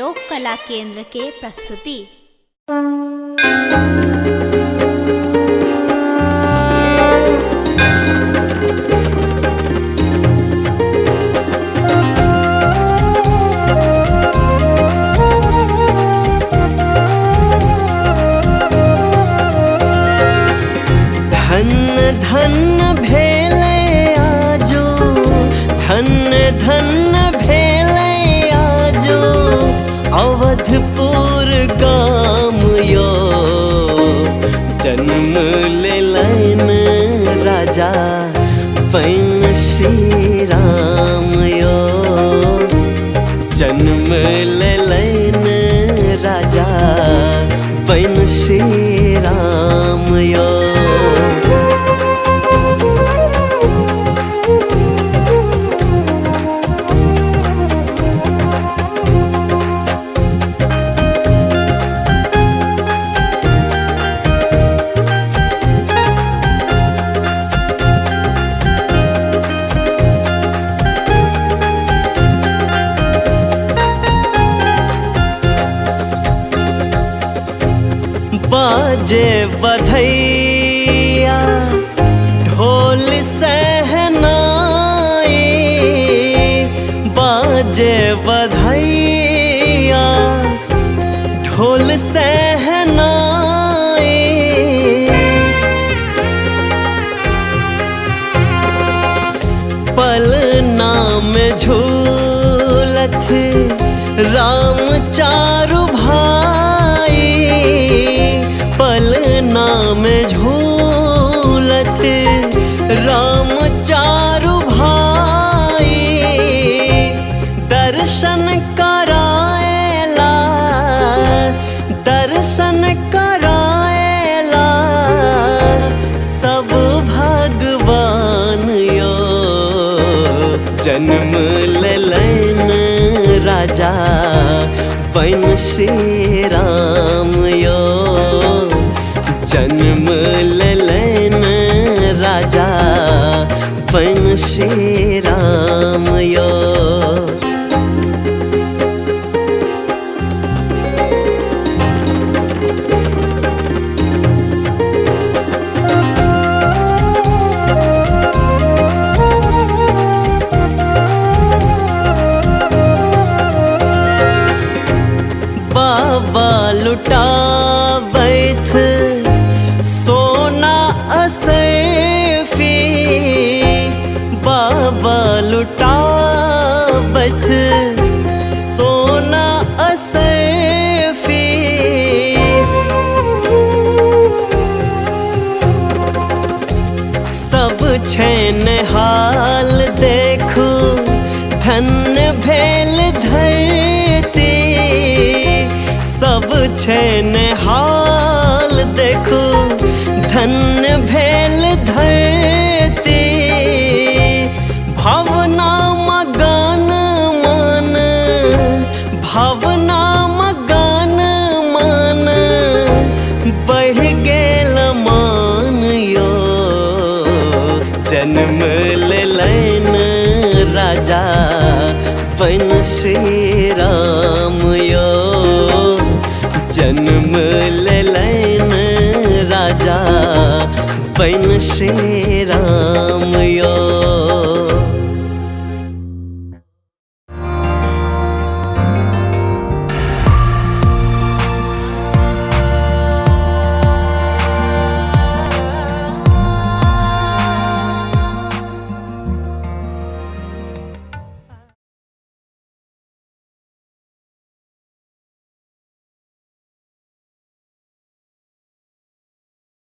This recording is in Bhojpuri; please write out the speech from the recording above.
लोक कला केंद्र के प्रस्तुति। धन्य धन्य भेले आजो, धन्य धन्य भेले आजो, अवधपुर गाम यो। जन्म लेलन राजा पैन श्री राम यो। जन्म लेलन राजा पैन श्री राम यो। बाजे बधैया ढोल सहनाई, बाजे बधैया ढोल सहनाई। पलना में झूलत राम चारु भाई, पलना में झूलत राम चारु भाई। दर्शन कराएला, दर्शन कराएला सब भगवान यो। जन्म लेलन राजा पैन श्री राम यो। जन्म लेलन राजा पैन श्री राम यो। बाबा लुटावैथ सोना असरफी, बाबा लुटावैथ सोना असरफी। सब छैन हाल देखू धन्य भेल धरती। सब छैन हाल देखू धन्य भेल धरती। भावना मगन मन, भावना मगन मन बढ़ गेल मान यो। जन्म लेलन राजा पैन श्री राम यो। जन्म लेलन राजा पैन श्री राम यो।